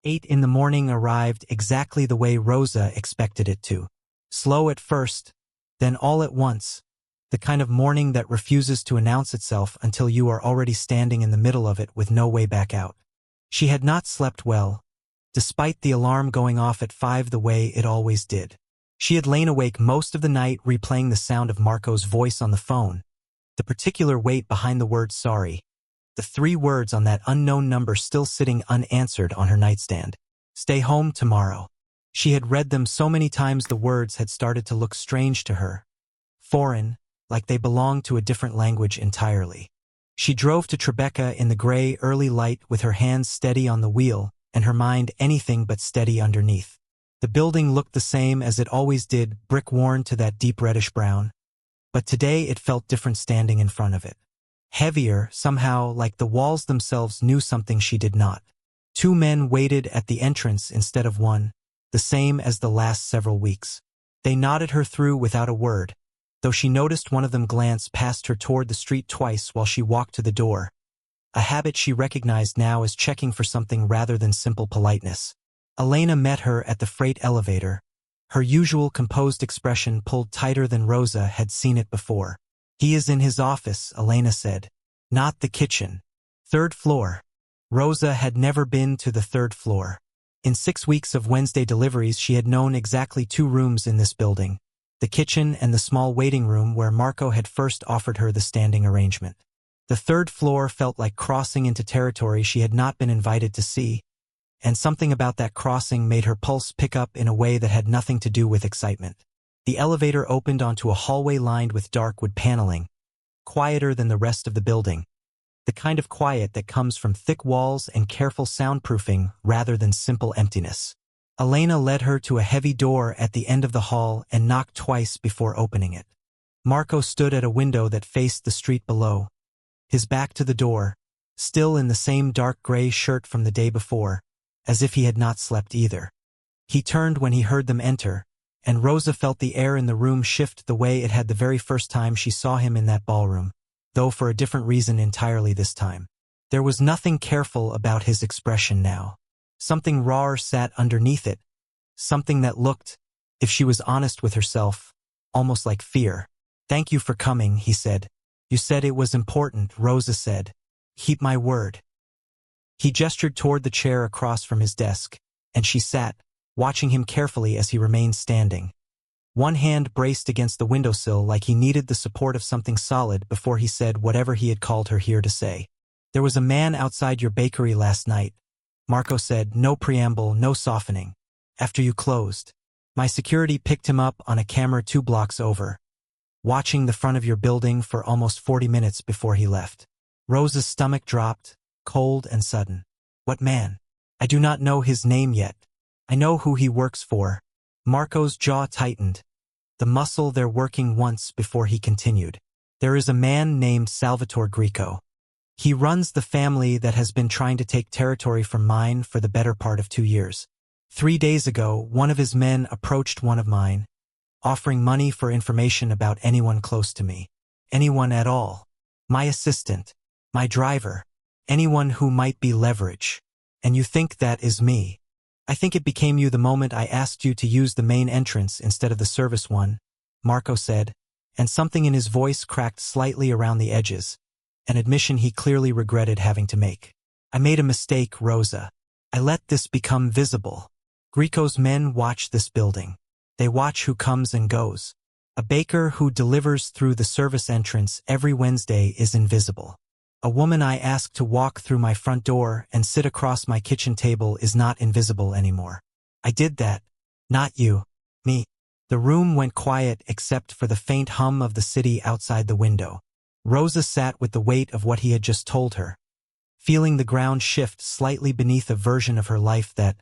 8 in the morning arrived exactly the way Rosa expected it to. Slow at first, then all at once. The kind of morning that refuses to announce itself until you are already standing in the middle of it with no way back out. She had not slept well, despite the alarm going off at 5 the way it always did. She had lain awake most of the night replaying the sound of Marco's voice on the phone, the particular weight behind the word sorry, the 3 words on that unknown number still sitting unanswered on her nightstand. Stay home tomorrow. She had read them so many times the words had started to look strange to her. Foreign, like they belonged to a different language entirely. She drove to Tribeca in the gray early light with her hands steady on the wheel and her mind anything but steady underneath. The building looked the same as it always did, brick worn to that deep reddish brown. But today it felt different standing in front of it. Heavier, somehow, like the walls themselves knew something she did not. 2 men waited at the entrance instead of 1, the same as the last several weeks. They nodded her through without a word, though she noticed one of them glance past her toward the street twice while she walked to the door, a habit she recognized now as checking for something rather than simple politeness. Elena met her at the freight elevator, her usual composed expression pulled tighter than Rosa had seen it before. He is in his office, Elena said. Not the kitchen. 3rd floor. Rosa had never been to the 3rd floor. In 6 weeks of Wednesday deliveries she had known exactly 2 rooms in this building, the kitchen and the small waiting room where Marco had first offered her the standing arrangement. The 3rd floor felt like crossing into territory she had not been invited to see, and something about that crossing made her pulse pick up in a way that had nothing to do with excitement. The elevator opened onto a hallway lined with dark wood paneling, quieter than the rest of the building, the kind of quiet that comes from thick walls and careful soundproofing rather than simple emptiness. Elena led her to a heavy door at the end of the hall and knocked twice before opening it. Marco stood at a window that faced the street below, his back to the door, still in the same dark gray shirt from the day before, as if he had not slept either. He turned when he heard them enter, and Rosa felt the air in the room shift the way it had the very first time she saw him in that ballroom, though for a different reason entirely this time. There was nothing careful about his expression now. Something rawer sat underneath it, something that looked, if she was honest with herself, almost like fear. Thank you for coming, he said. You said it was important, Rosa said. Keep my word. He gestured toward the chair across from his desk, and she sat, watching him carefully as he remained standing. One hand braced against the windowsill like he needed the support of something solid before he said whatever he had called her here to say. There was a man outside your bakery last night, Marco said, no preamble, no softening. After you closed. My security picked him up on a camera 2 blocks over, watching the front of your building for almost 40 minutes before he left. Rosa's stomach dropped, cold and sudden. What man? I do not know his name yet. I know who he works for. Marco's jaw tightened, the muscle there working once before he continued. There is a man named Salvatore Greco. He runs the family that has been trying to take territory from mine for the better part of 2 years. 3 days ago, one of his men approached one of mine, offering money for information about anyone close to me. Anyone at all. My assistant. My driver. Anyone who might be leverage. And you think that is me. I think it became you the moment I asked you to use the main entrance instead of the service one, Marco said, and something in his voice cracked slightly around the edges, an admission he clearly regretted having to make. I made a mistake, Rosa. I let this become visible. Greco's men watch this building. They watch who comes and goes. A baker who delivers through the service entrance every Wednesday is invisible. A woman I ask to walk through my front door and sit across my kitchen table is not invisible anymore. I did that. Not you. Me. The room went quiet except for the faint hum of the city outside the window. Rosa sat with the weight of what he had just told her, feeling the ground shift slightly beneath a version of her life that,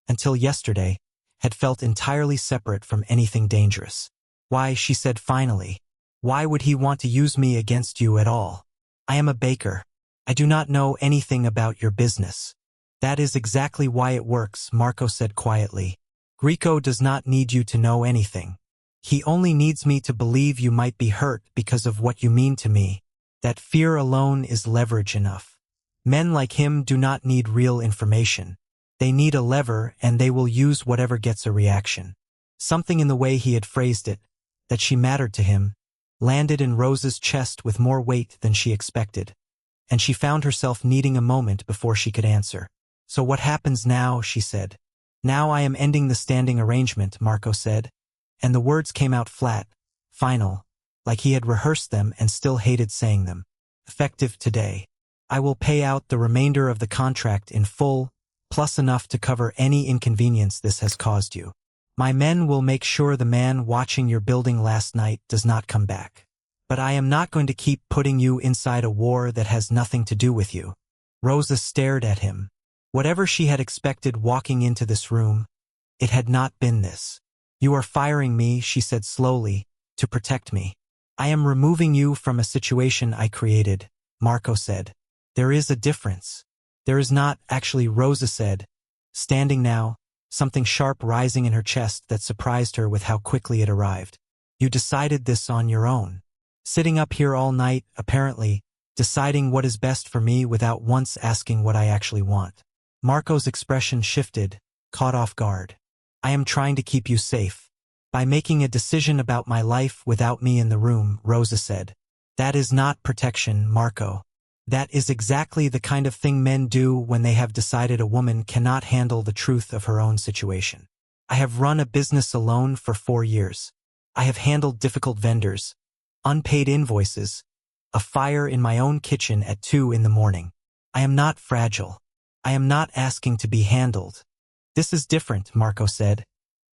until yesterday, had felt entirely separate from anything dangerous. Why, she said finally, why would he want to use me against you at all? I am a baker. I do not know anything about your business. That is exactly why it works, Marco said quietly. Greco does not need you to know anything. He only needs me to believe you might be hurt because of what you mean to me. That fear alone is leverage enough. Men like him do not need real information. They need a lever and they will use whatever gets a reaction. Something in the way he had phrased it, that she mattered to him, landed in Rosa's chest with more weight than she expected, and she found herself needing a moment before she could answer. So what happens now, she said. Now I am ending the standing arrangement, Marco said, and the words came out flat, final, like he had rehearsed them and still hated saying them. Effective today. I will pay out the remainder of the contract in full, plus enough to cover any inconvenience this has caused you. My men will make sure the man watching your building last night does not come back. But I am not going to keep putting you inside a war that has nothing to do with you. Rosa stared at him. Whatever she had expected walking into this room, it had not been this. You are firing me, she said slowly, to protect me. I am removing you from a situation I created, Marco said. There is a difference. There is not, actually, Rosa said, standing now, something sharp rising in her chest that surprised her with how quickly it arrived. You decided this on your own. Sitting up here all night, apparently, deciding what is best for me without once asking what I actually want. Marco's expression shifted, caught off guard. I am trying to keep you safe. By making a decision about my life without me in the room, Rosa said. That is not protection, Marco. That is exactly the kind of thing men do when they have decided a woman cannot handle the truth of her own situation. I have run a business alone for 4 years. I have handled difficult vendors, unpaid invoices, a fire in my own kitchen at 2 in the morning. I am not fragile. I am not asking to be handled. This is different, Marco said,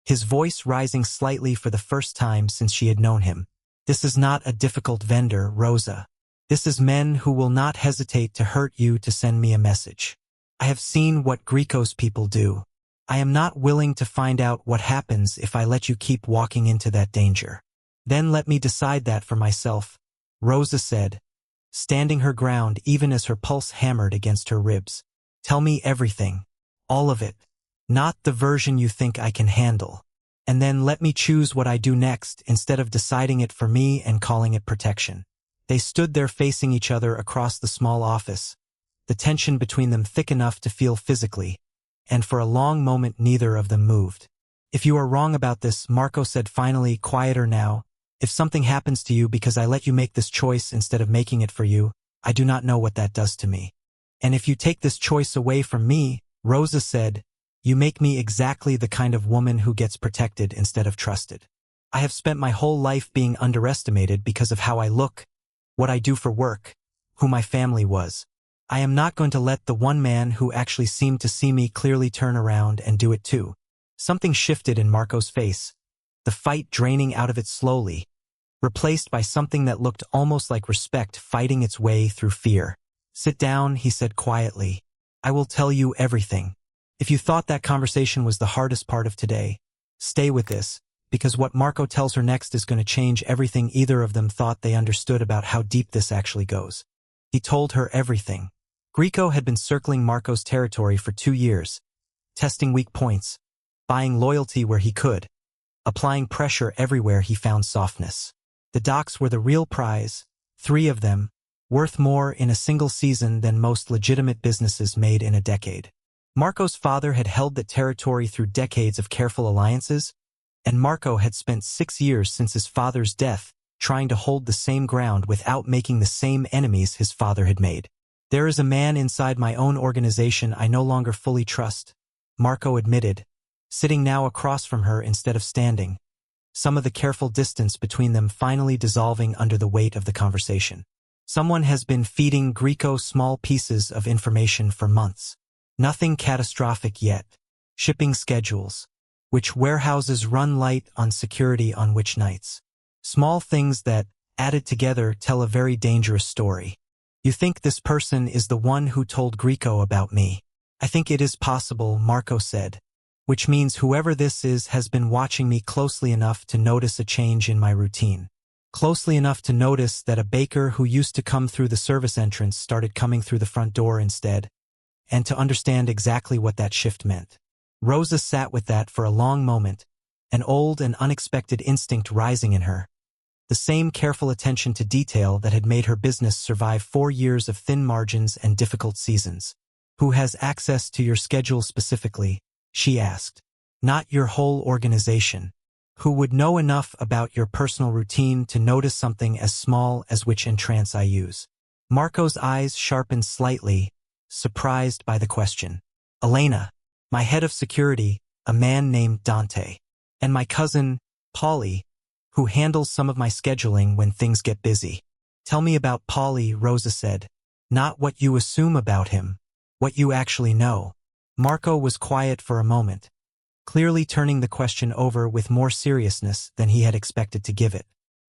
his voice rising slightly for the first time since she had known him. This is not a difficult vendor, Rosa. This is men who will not hesitate to hurt you to send me a message. I have seen what Greco's people do. I am not willing to find out what happens if I let you keep walking into that danger. Then let me decide that for myself, Rosa said, standing her ground even as her pulse hammered against her ribs. Tell me everything. All of it. Not the version you think I can handle. And then let me choose what I do next instead of deciding it for me and calling it protection. They stood there facing each other across the small office, the tension between them thick enough to feel physically, and for a long moment neither of them moved. If you are wrong about this, Marco said finally, quieter now, if something happens to you because I let you make this choice instead of making it for you, I do not know what that does to me. And if you take this choice away from me, Rosa said, you make me exactly the kind of woman who gets protected instead of trusted. I have spent my whole life being underestimated because of how I look, what I do for work, who my family was. I am not going to let the one man who actually seemed to see me clearly turn around and do it too. Something shifted in Marco's face, the fight draining out of it slowly, replaced by something that looked almost like respect fighting its way through fear. Sit down, he said quietly. I will tell you everything. If you thought that conversation was the hardest part of today, stay with this, because what Marco tells her next is going to change everything either of them thought they understood about how deep this actually goes. He told her everything. Greco had been circling Marco's territory for 2 years, testing weak points, buying loyalty where he could, applying pressure everywhere he found softness. The docks were the real prize, 3 of them, worth more in a single season than most legitimate businesses made in a decade. Marco's father had held that territory through decades of careful alliances, and Marco had spent 6 years since his father's death trying to hold the same ground without making the same enemies his father had made. There is a man inside my own organization I no longer fully trust, Marco admitted, sitting now across from her instead of standing, some of the careful distance between them finally dissolving under the weight of the conversation. Someone has been feeding Greco small pieces of information for months. Nothing catastrophic yet. Shipping schedules. Which warehouses run light on security on which nights. Small things that, added together, tell a very dangerous story. You think this person is the one who told Greco about me? I think it is possible, Marco said. Which means whoever this is has been watching me closely enough to notice a change in my routine. Closely enough to notice that a baker who used to come through the service entrance started coming through the front door instead, and to understand exactly what that shift meant. Rosa sat with that for a long moment, an old and unexpected instinct rising in her. The same careful attention to detail that had made her business survive 4 years of thin margins and difficult seasons. Who has access to your schedule specifically? She asked. Not your whole organization. Who would know enough about your personal routine to notice something as small as which entrance I use? Marco's eyes sharpened slightly, surprised by the question. Elena, my head of security, a man named Dante, and my cousin, Polly, who handles some of my scheduling when things get busy. Tell me about Polly, Rosa said. Not what you assume about him, what you actually know. Marco was quiet for a moment, clearly turning the question over with more seriousness than he had expected to give it.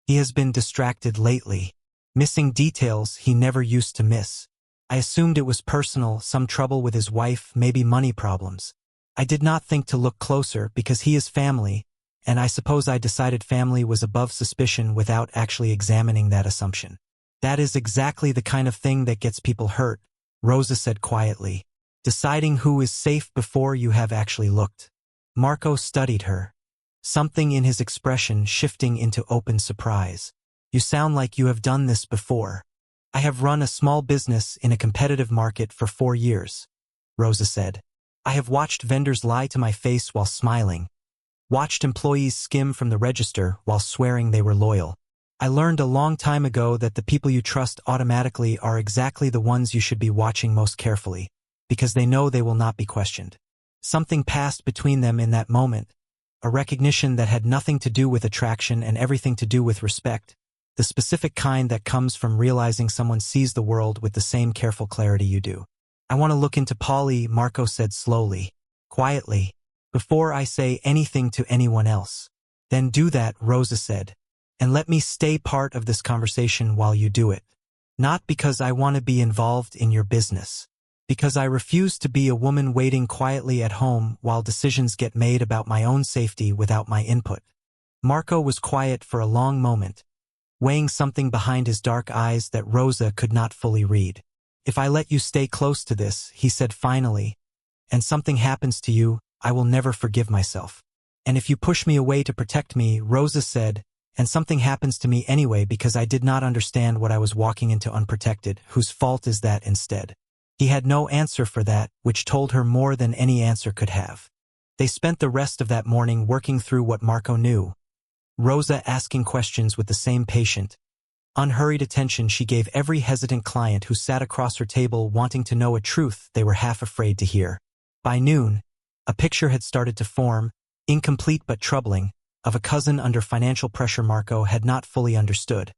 He has been distracted lately, missing details he never used to miss. I assumed it was personal, some trouble with his wife, maybe money problems. I did not think to look closer because he is family, and I suppose I decided family was above suspicion without actually examining that assumption. That is exactly the kind of thing that gets people hurt, Rosa said quietly. Deciding who is safe before you have actually looked. Marco studied her, something in his expression shifting into open surprise. You sound like you have done this before. I have run a small business in a competitive market for 4 years, Rosa said. I have watched vendors lie to my face while smiling, watched employees skim from the register while swearing they were loyal. I learned a long time ago that the people you trust automatically are exactly the ones you should be watching most carefully, because they know they will not be questioned. Something passed between them in that moment, a recognition that had nothing to do with attraction and everything to do with respect, the specific kind that comes from realizing someone sees the world with the same careful clarity you do. I want to look into Polly, Marco said slowly, quietly, before I say anything to anyone else. Then do that, Rosa said, and let me stay part of this conversation while you do it. Not because I want to be involved in your business. Because I refuse to be a woman waiting quietly at home while decisions get made about my own safety without my input. Marco was quiet for a long moment, weighing something behind his dark eyes that Rosa could not fully read. If I let you stay close to this, he said finally, and something happens to you, I will never forgive myself. And if you push me away to protect me, Rosa said, and something happens to me anyway because I did not understand what I was walking into unprotected, whose fault is that instead? He had no answer for that, which told her more than any answer could have. They spent the rest of that morning working through what Marco knew. Rosa asking questions with the same patient, unhurried attention she gave every hesitant client who sat across her table wanting to know a truth they were half afraid to hear. By noon, a picture had started to form, incomplete but troubling, of a cousin under financial pressure Marco had not fully understood.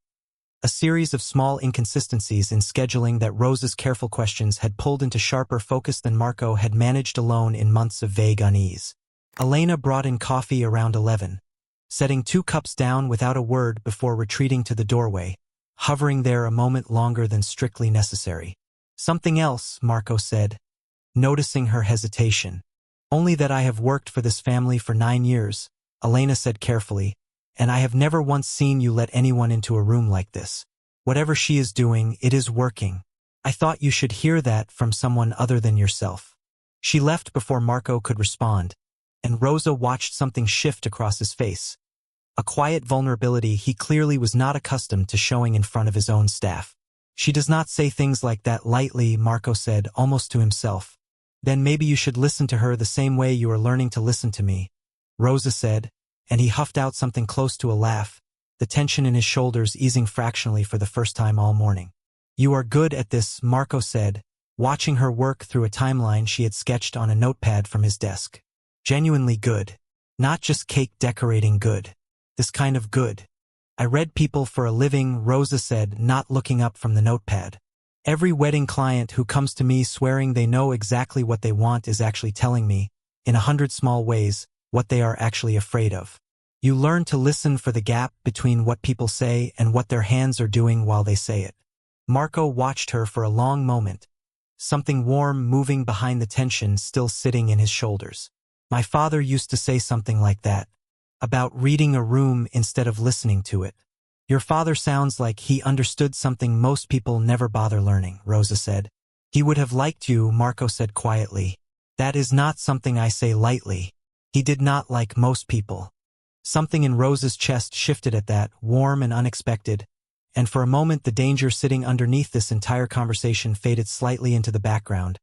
A series of small inconsistencies in scheduling that Rosa's careful questions had pulled into sharper focus than Marco had managed alone in months of vague unease. Elena brought in coffee around 11, setting 2 cups down without a word before retreating to the doorway, hovering there a moment longer than strictly necessary. Something else, Marco said, noticing her hesitation. Only that I have worked for this family for 9 years, Elena said carefully, and I have never once seen you let anyone into a room like this. Whatever she is doing, it is working. I thought you should hear that from someone other than yourself. She left before Marco could respond, and Rosa watched something shift across his face. A quiet vulnerability he clearly was not accustomed to showing in front of his own staff. She does not say things like that lightly, Marco said, almost to himself. Then maybe you should listen to her the same way you are learning to listen to me, Rosa said, and he huffed out something close to a laugh, the tension in his shoulders easing fractionally for the first time all morning. You are good at this, Marco said, watching her work through a timeline she had sketched on a notepad from his desk. Genuinely good. Not just cake decorating good. This kind of good. I read people for a living, Rosa said, not looking up from the notepad. Every wedding client who comes to me swearing they know exactly what they want is actually telling me, in 100 small ways, what they are actually afraid of. You learn to listen for the gap between what people say and what their hands are doing while they say it. Marco watched her for a long moment, something warm moving behind the tension still sitting in his shoulders. My father used to say something like that, about reading a room instead of listening to it. Your father sounds like he understood something most people never bother learning, Rosa said. He would have liked you, Marco said quietly. That is not something I say lightly. He did not like most people. Something in Rosa's chest shifted at that, warm and unexpected, and for a moment the danger sitting underneath this entire conversation faded slightly into the background.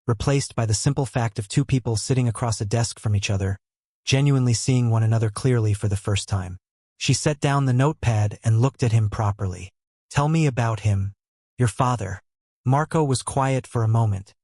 replaced by the simple fact of two people sitting across a desk from each other, genuinely seeing one another clearly for the first time. She set down the notepad and looked at him properly. "Tell me about him. Your father." Marco was quiet for a moment,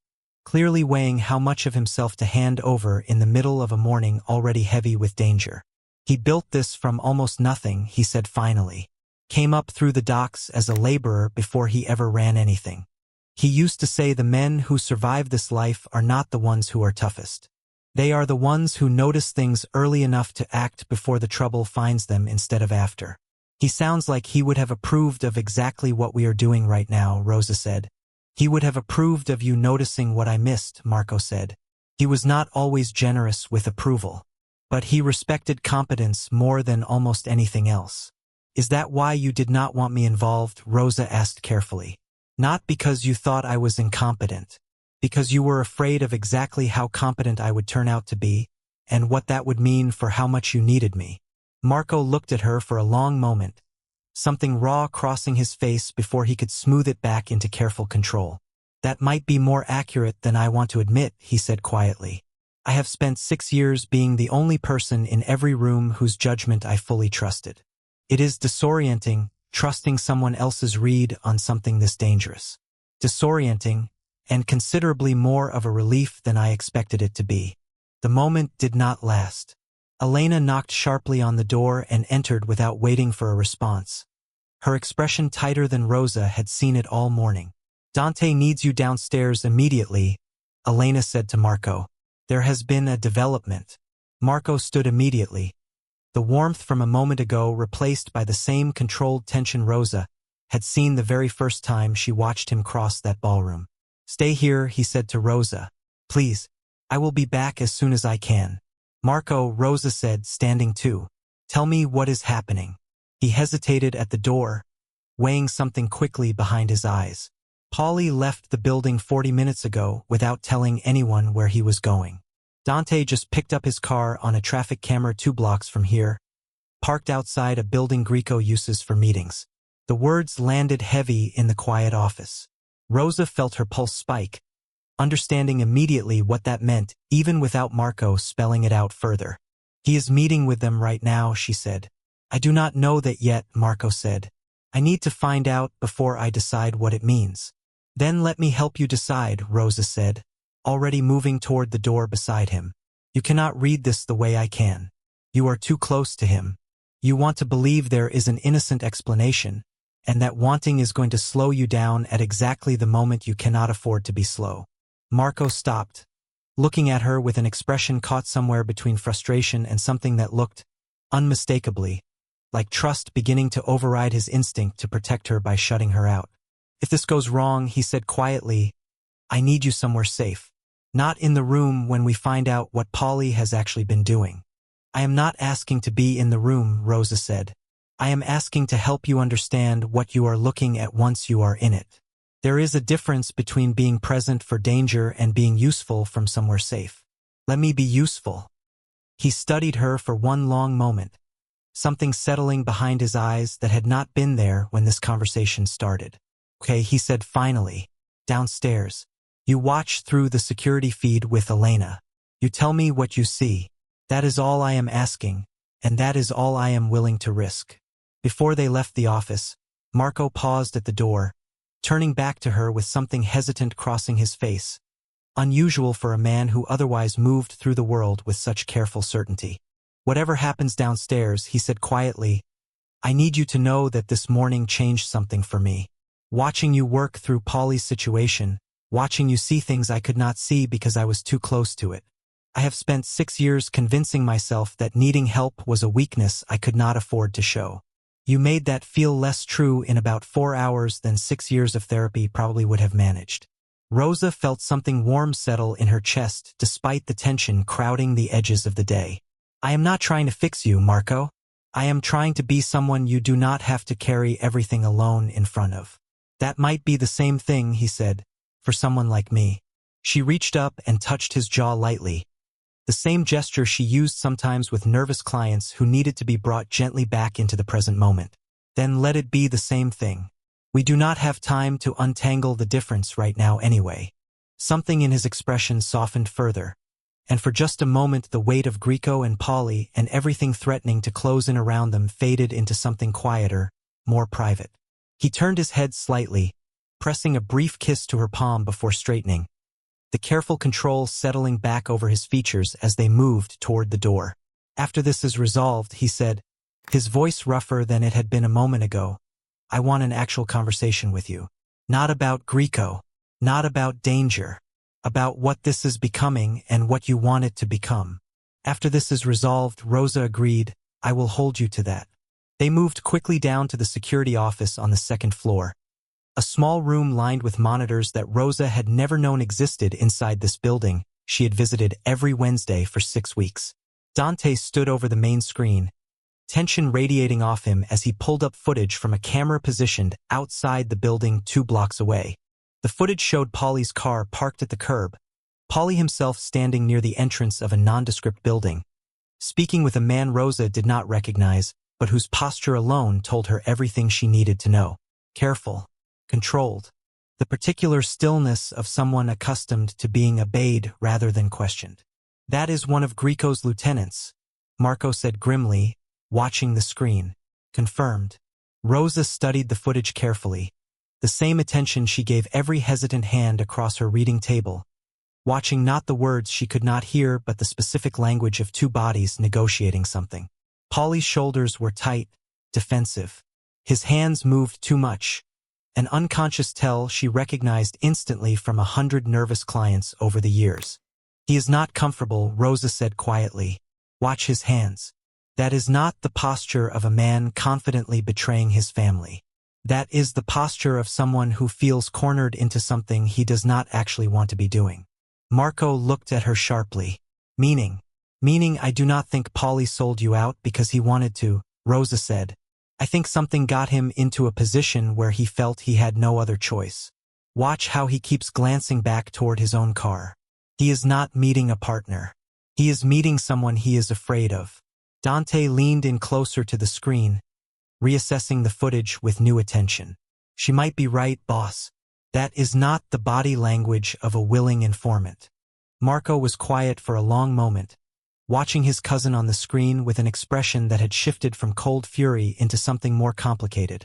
clearly weighing how much of himself to hand over in the middle of a morning already heavy with danger. "He built this from almost nothing," he said finally. "Came up through the docks as a laborer before he ever ran anything. He used to say the men who survive this life are not the ones who are toughest. They are the ones who notice things early enough to act before the trouble finds them instead of after." "He sounds like he would have approved of exactly what we are doing right now," Rosa said. "He would have approved of you noticing what I missed," Marco said. "He was not always generous with approval, but he respected competence more than almost anything else." "Is that why you did not want me involved?" Rosa asked carefully. "Not because you thought I was incompetent. Because you were afraid of exactly how competent I would turn out to be, and what that would mean for how much you needed me." Marco looked at her for a long moment, something raw crossing his face before he could smooth it back into careful control. "That might be more accurate than I want to admit," he said quietly. "I have spent 6 years being the only person in every room whose judgment I fully trusted. It is disorienting, trusting someone else's read on something this dangerous. Disorienting, and considerably more of a relief than I expected it to be." The moment did not last. Elena knocked sharply on the door and entered without waiting for a response. Her expression tighter than Rosa had seen it all morning. "Dante needs you downstairs immediately," Elena said to Marco. "There has been a development." Marco stood immediately, the warmth from a moment ago replaced by the same controlled tension Rosa had seen the very first time she watched him cross that ballroom. "Stay here," he said to Rosa. "Please. I will be back as soon as I can." "Marco," Rosa said, standing too. "Tell me what is happening." He hesitated at the door, weighing something quickly behind his eyes. "Paulie left the building 40 minutes ago without telling anyone where he was going. Dante just picked up his car on a traffic camera 2 blocks from here, parked outside a building Greco uses for meetings." The words landed heavy in the quiet office. Rosa felt her pulse spike, understanding immediately what that meant, even without Marco spelling it out further. "He is meeting with them right now," she said. "I do not know that yet," Marco said. "I need to find out before I decide what it means." "Then let me help you decide," Rosa said, already moving toward the door beside him. "You cannot read this the way I can. You are too close to him. You want to believe there is an innocent explanation, and that wanting is going to slow you down at exactly the moment you cannot afford to be slow." Marco stopped, looking at her with an expression caught somewhere between frustration and something that looked, unmistakably, like trust beginning to override his instinct to protect her by shutting her out. "If this goes wrong," he said quietly, "I need you somewhere safe. Not in the room when we find out what Paulie has actually been doing." "I am not asking to be in the room," Rosa said. "I am asking to help you understand what you are looking at once you are in it. There is a difference between being present for danger and being useful from somewhere safe. Let me be useful." He studied her for one long moment, something settling behind his eyes that had not been there when this conversation started. "Okay," he said finally. "Downstairs. You watch through the security feed with Elena. You tell me what you see. That is all I am asking, and that is all I am willing to risk." Before they left the office, Marco paused at the door, turning back to her with something hesitant crossing his face, unusual for a man who otherwise moved through the world with such careful certainty. "Whatever happens downstairs," he said quietly, "I need you to know that this morning changed something for me. Watching you work through Paulie's situation, watching you see things I could not see because I was too close to it. I have spent 6 years convincing myself that needing help was a weakness I could not afford to show. You made that feel less true in about 4 hours than 6 years of therapy probably would have managed." Rosa felt something warm settle in her chest despite the tension crowding the edges of the day. "I am not trying to fix you, Marco. I am trying to be someone you do not have to carry everything alone in front of." "That might be the same thing," he said, "for someone like me." She reached up and touched his jaw lightly, the same gesture she used sometimes with nervous clients who needed to be brought gently back into the present moment. "Then let it be the same thing. We do not have time to untangle the difference right now anyway." Something in his expression softened further, and for just a moment the weight of Greco and Polly and everything threatening to close in around them faded into something quieter, more private. He turned his head slightly, pressing a brief kiss to her palm before straightening, the careful control settling back over his features as they moved toward the door. After this is resolved, he said, his voice rougher than it had been a moment ago, I want an actual conversation with you. Not about Greco, not about danger, about what this is becoming and what you want it to become. After this is resolved, Rosa agreed, I will hold you to that. They moved quickly down to the security office on the second floor, a small room lined with monitors that Rosa had never known existed inside this building she had visited every Wednesday for 6 weeks. Dante stood over the main screen, tension radiating off him as he pulled up footage from a camera positioned outside the building 2 blocks away. The footage showed Polly's car parked at the curb, Polly himself standing near the entrance of a nondescript building, speaking with a man Rosa did not recognize, but whose posture alone told her everything she needed to know. Careful, controlled, the particular stillness of someone accustomed to being obeyed rather than questioned. That is one of Greco's lieutenants, Marco said grimly, watching the screen. Confirmed. Rosa studied the footage carefully, the same attention she gave every hesitant hand across her reading table, watching not the words she could not hear but the specific language of 2 bodies negotiating something. Polly's shoulders were tight, defensive. His hands moved too much, an unconscious tell she recognized instantly from 100 nervous clients over the years. He is not comfortable, Rosa said quietly. Watch his hands. That is not the posture of a man confidently betraying his family. That is the posture of someone who feels cornered into something he does not actually want to be doing. Marco looked at her sharply. Meaning I do not think Polly sold you out because he wanted to, Rosa said. I think something got him into a position where he felt he had no other choice. Watch how he keeps glancing back toward his own car. He is not meeting a partner. He is meeting someone he is afraid of. Dante leaned in closer to the screen, reassessing the footage with new attention. She might be right, boss. That is not the body language of a willing informant. Marco was quiet for a long moment, watching his cousin on the screen with an expression that had shifted from cold fury into something more complicated,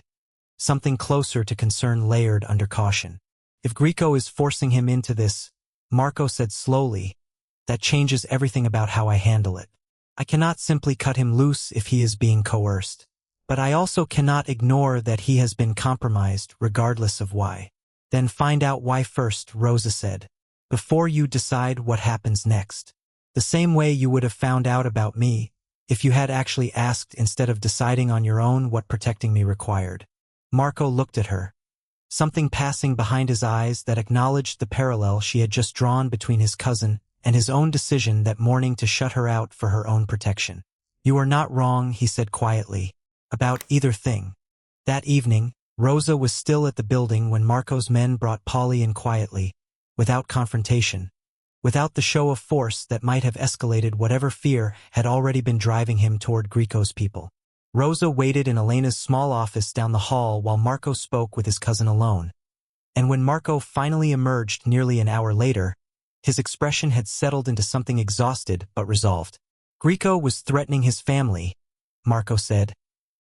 something closer to concern layered under caution. If Greco is forcing him into this, Marco said slowly, that changes everything about how I handle it. I cannot simply cut him loose if he is being coerced. But I also cannot ignore that he has been compromised regardless of why. Then find out why first, Rosa said, before you decide what happens next. The same way you would have found out about me if you had actually asked instead of deciding on your own what protecting me required. Marco looked at her, something passing behind his eyes that acknowledged the parallel she had just drawn between his cousin and his own decision that morning to shut her out for her own protection. You are not wrong, he said quietly, about either thing. That evening, Rosa was still at the building when Marco's men brought Polly in quietly, without confrontation, without the show of force that might have escalated whatever fear had already been driving him toward Greco's people. Rosa waited in Elena's small office down the hall while Marco spoke with his cousin alone. And when Marco finally emerged nearly an hour later, his expression had settled into something exhausted but resolved. Greco was threatening his family, Marco said,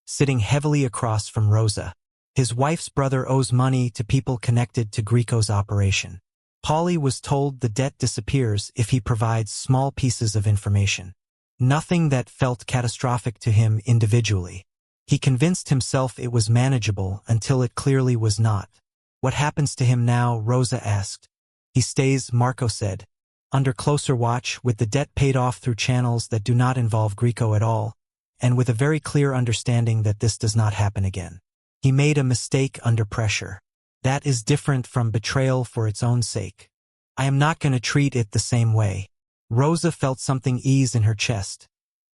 sitting heavily across from Rosa. His wife's brother owes money to people connected to Greco's operation. Polly was told the debt disappears if he provides small pieces of information. Nothing that felt catastrophic to him individually. He convinced himself it was manageable until it clearly was not. What happens to him now? Rosa asked. He stays, Marco said, under closer watch with the debt paid off through channels that do not involve Greco at all, and with a very clear understanding that this does not happen again. He made a mistake under pressure. That is different from betrayal for its own sake. I am not going to treat it the same way. Rosa felt something ease in her chest,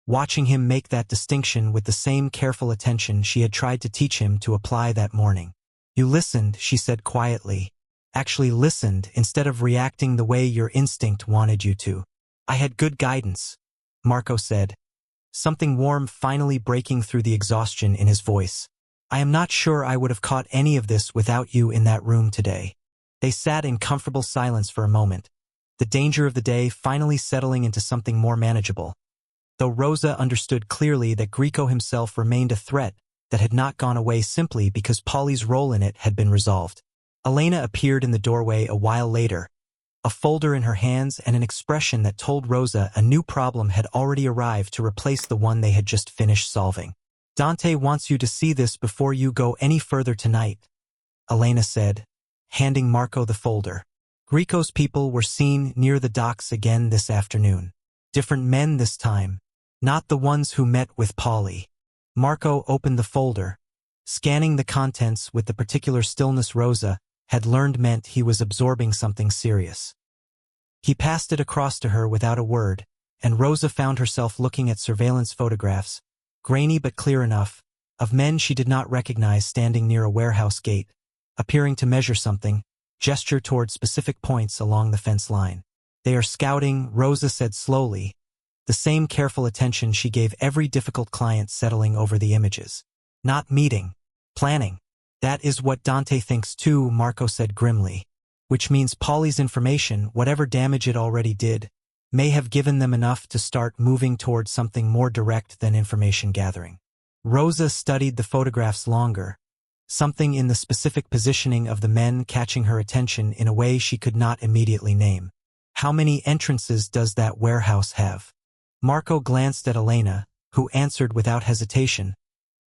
watching him make that distinction with the same careful attention she had tried to teach him to apply that morning. You listened, she said quietly. Actually listened instead of reacting the way your instinct wanted you to. I had good guidance, Marco said, something warm finally breaking through the exhaustion in his voice. I am not sure I would have caught any of this without you in that room today. They sat in comfortable silence for a moment, the danger of the day finally settling into something more manageable. Though Rosa understood clearly that Greco himself remained a threat that had not gone away simply because Polly's role in it had been resolved. Elena appeared in the doorway a while later, a folder in her hands and an expression that told Rosa a new problem had already arrived to replace the one they had just finished solving. "Dante wants you to see this before you go any further tonight," Elena said, handing Marco the folder. Greco's people were seen near the docks again this afternoon. Different men this time, not the ones who met with Polly. Marco opened the folder, scanning the contents with the particular stillness Rosa had learned meant he was absorbing something serious. He passed it across to her without a word, and Rosa found herself looking at surveillance photographs, grainy but clear enough, of men she did not recognize standing near a warehouse gate, appearing to measure something, gesture toward specific points along the fence line. "They are scouting," Rosa said slowly, the same careful attention she gave every difficult client settling over the images. "Not meeting. Planning." "That is what Dante thinks too," Marco said grimly, "which means Polly's information, whatever damage it already did, may have given them enough to start moving towards something more direct than information gathering." Rosa studied the photographs longer, something in the specific positioning of the men catching her attention in a way she could not immediately name. "How many entrances does that warehouse have?" Marco glanced at Elena, who answered without hesitation,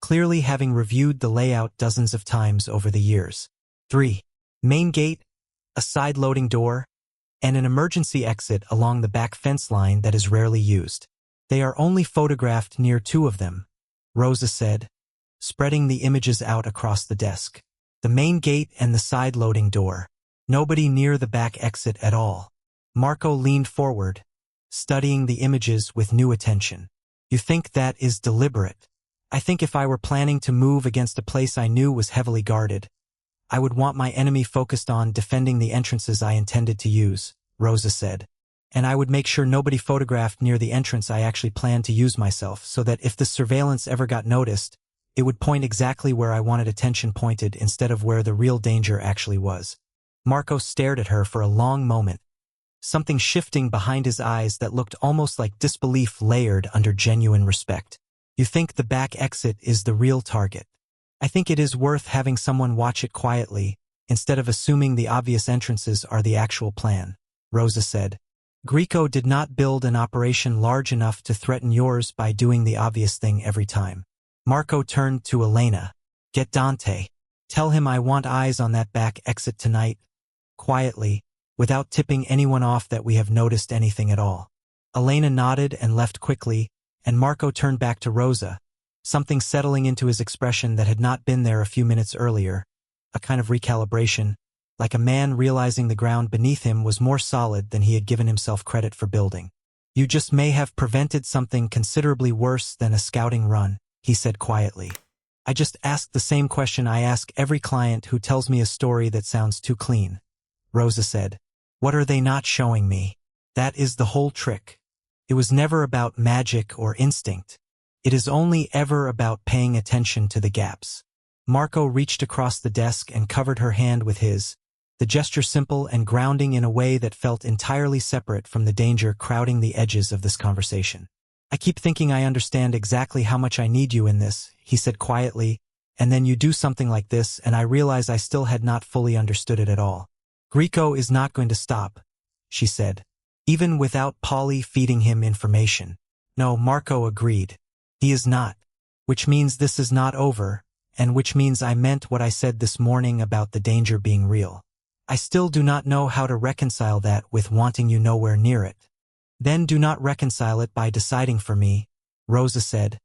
clearly having reviewed the layout dozens of times over the years. 3. Main gate, a side-loading door, and an emergency exit along the back fence line that is rarely used. "They are only photographed near 2 of them," Rosa said, spreading the images out across the desk. "The main gate and the side-loading door. Nobody near the back exit at all." Marco leaned forward, studying the images with new attention. "You think that is deliberate?" "I think if I were planning to move against a place I knew was heavily guarded, I would want my enemy focused on defending the entrances I intended to use," Rosa said. "And I would make sure nobody photographed near the entrance I actually planned to use myself, so that if the surveillance ever got noticed, it would point exactly where I wanted attention pointed instead of where the real danger actually was." Marco stared at her for a long moment, something shifting behind his eyes that looked almost like disbelief layered under genuine respect. "You think the back exit is the real target? I think it is worth having someone watch it quietly, instead of assuming the obvious entrances are the actual plan," Rosa said. "Greco did not build an operation large enough to threaten yours by doing the obvious thing every time." Marco turned to Elena. "Get Dante. Tell him I want eyes on that back exit tonight," quietly, without tipping anyone off that we have noticed anything at all. Elena nodded and left quickly, and Marco turned back to Rosa, something settling into his expression that had not been there a few minutes earlier, a kind of recalibration, like a man realizing the ground beneath him was more solid than he had given himself credit for building. "You just may have prevented something considerably worse than a scouting run," he said quietly. "I just asked the same question I ask every client who tells me a story that sounds too clean," Rosa said. "What are they not showing me?" That is the whole trick. It was never about magic or instinct. It is only ever about paying attention to the gaps. Marco reached across the desk and covered her hand with his, the gesture simple and grounding in a way that felt entirely separate from the danger crowding the edges of this conversation. "I keep thinking I understand exactly how much I need you in this," he said quietly, "and then you do something like this and I realize I still had not fully understood it at all." "Greco is not going to stop," she said, "even without Polly feeding him information." "No," Marco agreed. "He is not. Which means this is not over, and which means I meant what I said this morning about the danger being real. I still do not know how to reconcile that with wanting you nowhere near it." "Then do not reconcile it by deciding for me," Rosa said,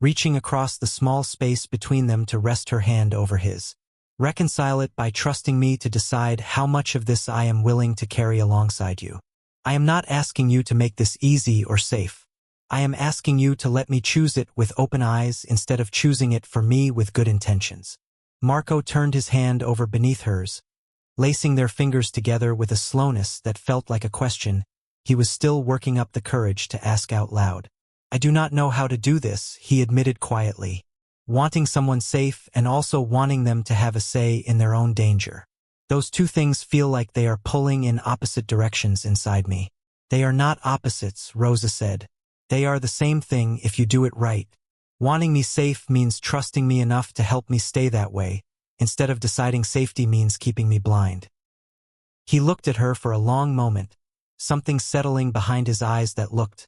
reaching across the small space between them to rest her hand over his. "Reconcile it by trusting me to decide how much of this I am willing to carry alongside you. I am not asking you to make this easy or safe. I am asking you to let me choose it with open eyes instead of choosing it for me with good intentions." Marco turned his hand over beneath hers, lacing their fingers together with a slowness that felt like a question he was still working up the courage to ask out loud. "I do not know how to do this," he admitted quietly, wanting someone safe and also wanting them to have a say in their own danger. Those two things feel like they are pulling in opposite directions inside me. They are not opposites, Rosa said. They are the same thing if you do it right. Wanting me safe means trusting me enough to help me stay that way, instead of deciding safety means keeping me blind. He looked at her for a long moment, something settling behind his eyes that looked,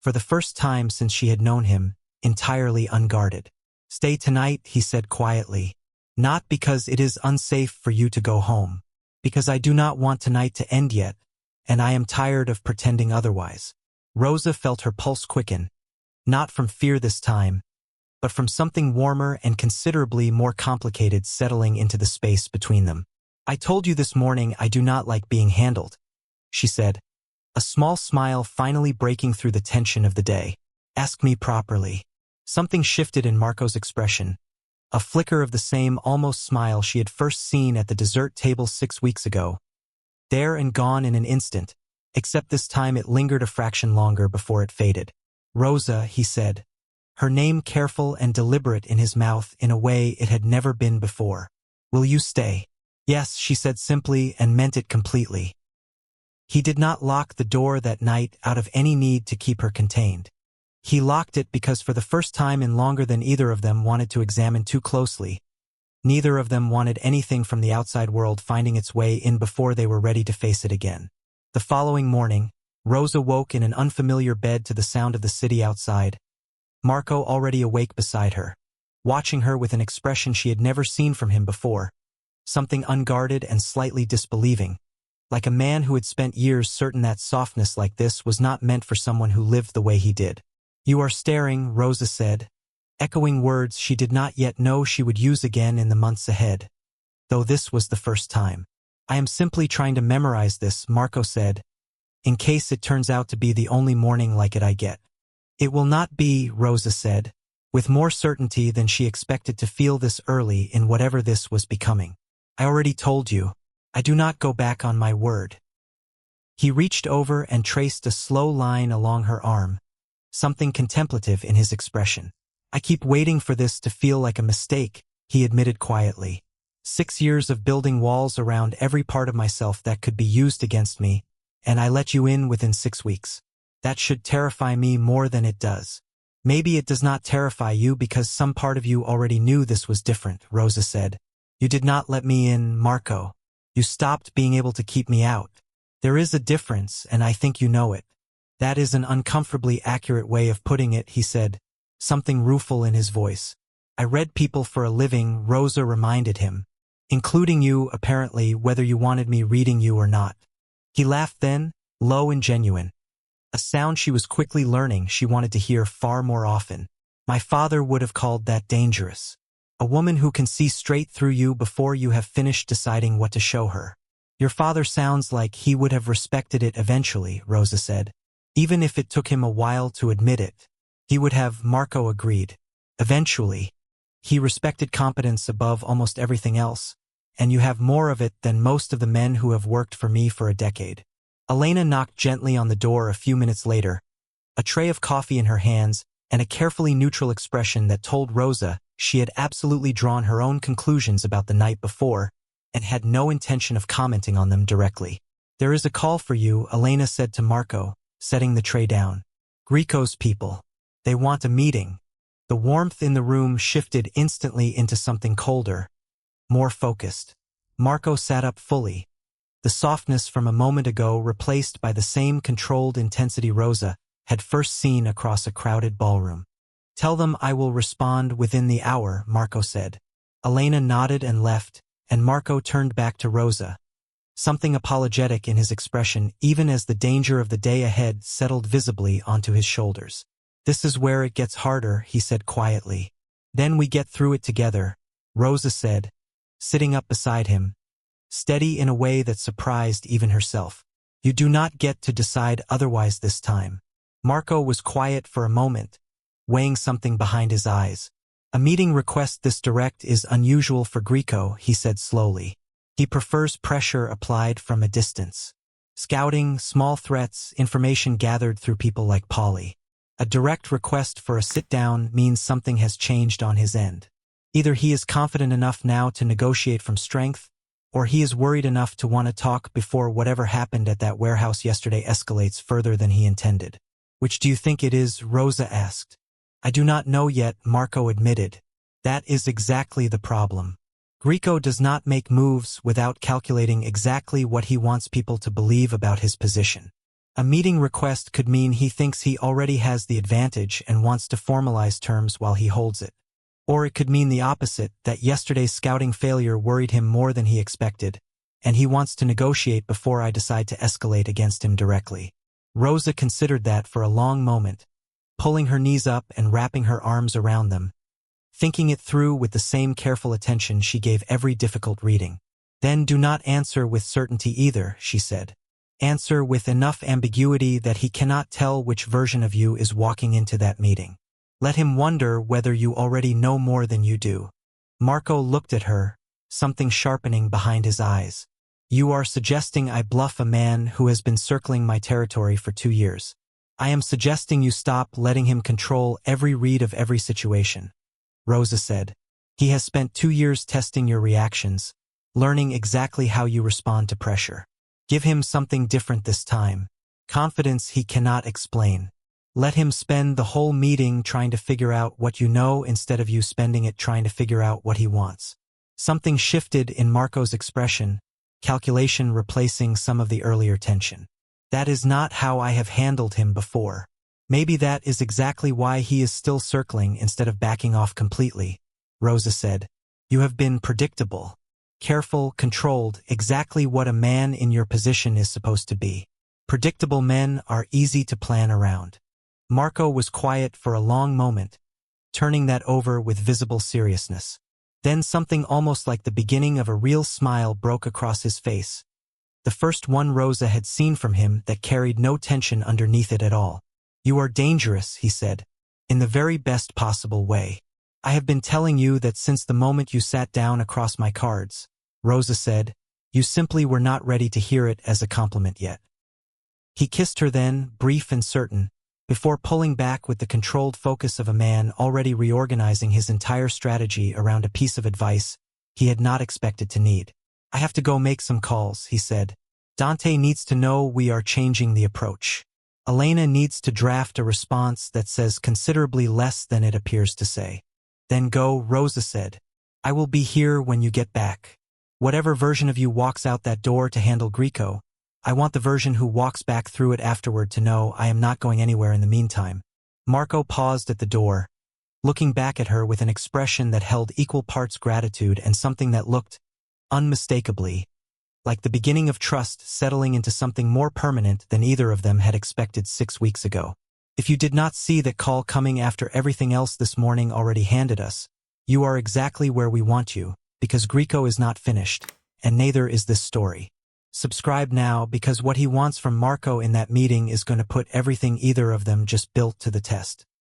for the first time since she had known him, entirely unguarded. Stay tonight, he said quietly. Not because it is unsafe for you to go home, because I do not want tonight to end yet, and I am tired of pretending otherwise. Rosa felt her pulse quicken, not from fear this time, but from something warmer and considerably more complicated settling into the space between them. I told you this morning I do not like being handled, she said, a small smile finally breaking through the tension of the day. Ask me properly. Something shifted in Marco's expression, a flicker of the same almost smile she had first seen at the dessert table 6 weeks ago. There and gone in an instant, except this time it lingered a fraction longer before it faded. Rosa, he said, her name careful and deliberate in his mouth in a way it had never been before. Will you stay? Yes, she said simply and meant it completely. He did not lock the door that night out of any need to keep her contained. He locked it because for the first time in longer than either of them wanted to examine too closely, neither of them wanted anything from the outside world finding its way in before they were ready to face it again. The following morning, Rosa woke in an unfamiliar bed to the sound of the city outside, Marco already awake beside her, watching her with an expression she had never seen from him before, something unguarded and slightly disbelieving, like a man who had spent years certain that softness like this was not meant for someone who lived the way he did. You are staring, Rosa said, echoing words she did not yet know she would use again in the months ahead, though this was the first time. I am simply trying to memorize this, Marco said, in case it turns out to be the only morning like it I get. It will not be, Rosa said, with more certainty than she expected to feel this early in whatever this was becoming. I already told you. I do not go back on my word. He reached over and traced a slow line along her arm, something contemplative in his expression. I keep waiting for this to feel like a mistake, he admitted quietly. 6 years of building walls around every part of myself that could be used against me, and I let you in within 6 weeks. That should terrify me more than it does. Maybe it does not terrify you because some part of you already knew this was different, Rosa said. You did not let me in, Marco. You stopped being able to keep me out. There is a difference, and I think you know it. That is an uncomfortably accurate way of putting it, he said, something rueful in his voice. I read people for a living, Rosa reminded him, including you, apparently, whether you wanted me reading you or not. He laughed then, low and genuine, a sound she was quickly learning she wanted to hear far more often. My father would have called that dangerous. A woman who can see straight through you before you have finished deciding what to show her. Your father sounds like he would have respected it eventually, Rosa said. Even if it took him a while to admit it. He would have, Marco agreed. Eventually. He respected competence above almost everything else, and you have more of it than most of the men who have worked for me for a decade. Elena knocked gently on the door a few minutes later, a tray of coffee in her hands and a carefully neutral expression that told Rosa she had absolutely drawn her own conclusions about the night before and had no intention of commenting on them directly. There is a call for you, Elena said to Marco, setting the tray down. Greco's people. They want a meeting. The warmth in the room shifted instantly into something colder, more focused. Marco sat up fully, the softness from a moment ago replaced by the same controlled intensity Rosa had first seen across a crowded ballroom. Tell them I will respond within the hour, Marco said. Elena nodded and left, and Marco turned back to Rosa, something apologetic in his expression even as the danger of the day ahead settled visibly onto his shoulders. This is where it gets harder, he said quietly. Then we get through it together, Rosa said, sitting up beside him, steady in a way that surprised even herself. You do not get to decide otherwise this time. Marco was quiet for a moment, weighing something behind his eyes. A meeting request this direct is unusual for Greco, he said slowly. He prefers pressure applied from a distance. Scouting, small threats, information gathered through people like Polly. A direct request for a sit-down means something has changed on his end. Either he is confident enough now to negotiate from strength, or he is worried enough to want to talk before whatever happened at that warehouse yesterday escalates further than he intended. Which do you think it is? Rosa asked. I do not know yet, Marco admitted. That is exactly the problem. Grieco does not make moves without calculating exactly what he wants people to believe about his position. A meeting request could mean he thinks he already has the advantage and wants to formalize terms while he holds it. Or it could mean the opposite, that yesterday's scouting failure worried him more than he expected, and he wants to negotiate before I decide to escalate against him directly. Rosa considered that for a long moment, pulling her knees up and wrapping her arms around them, thinking it through with the same careful attention she gave every difficult reading. Then do not answer with certainty either, she said. Answer with enough ambiguity that he cannot tell which version of you is walking into that meeting. Let him wonder whether you already know more than you do. Marco looked at her, something sharpening behind his eyes. You are suggesting I bluff a man who has been circling my territory for 2 years. I am suggesting you stop letting him control every read of every situation. Rosa said. He has spent 2 years testing your reactions, learning exactly how you respond to pressure. Give him something different this time. Confidence he cannot explain. Let him spend the whole meeting trying to figure out what you know instead of you spending it trying to figure out what he wants. Something shifted in Marco's expression, calculation replacing some of the earlier tension. That is not how I have handled him before. Maybe that is exactly why he is still circling instead of backing off completely, Rosa said. You have been predictable, careful, controlled, exactly what a man in your position is supposed to be. Predictable men are easy to plan around. Marco was quiet for a long moment, turning that over with visible seriousness. Then something almost like the beginning of a real smile broke across his face. The first one Rosa had seen from him that carried no tension underneath it at all. You are dangerous, he said, in the very best possible way. I have been telling you that since the moment you sat down across my cards, Rosa said. You simply were not ready to hear it as a compliment yet. He kissed her then, brief and certain, before pulling back with the controlled focus of a man already reorganizing his entire strategy around a piece of advice he had not expected to need. I have to go make some calls, he said. Dante needs to know we are changing the approach. Elena needs to draft a response that says considerably less than it appears to say. Then go, Rosa said. I will be here when you get back. Whatever version of you walks out that door to handle Grieco, I want the version who walks back through it afterward to know I am not going anywhere in the meantime. Marco paused at the door, looking back at her with an expression that held equal parts gratitude and something that looked, unmistakably, like the beginning of trust settling into something more permanent than either of them had expected 6 weeks ago. If you did not see that call coming after everything else this morning already handed us, you are exactly where we want you, because Grieco is not finished, and neither is this story. Subscribe now because what he wants from Marco in that meeting is going to put everything either of them just built to the test.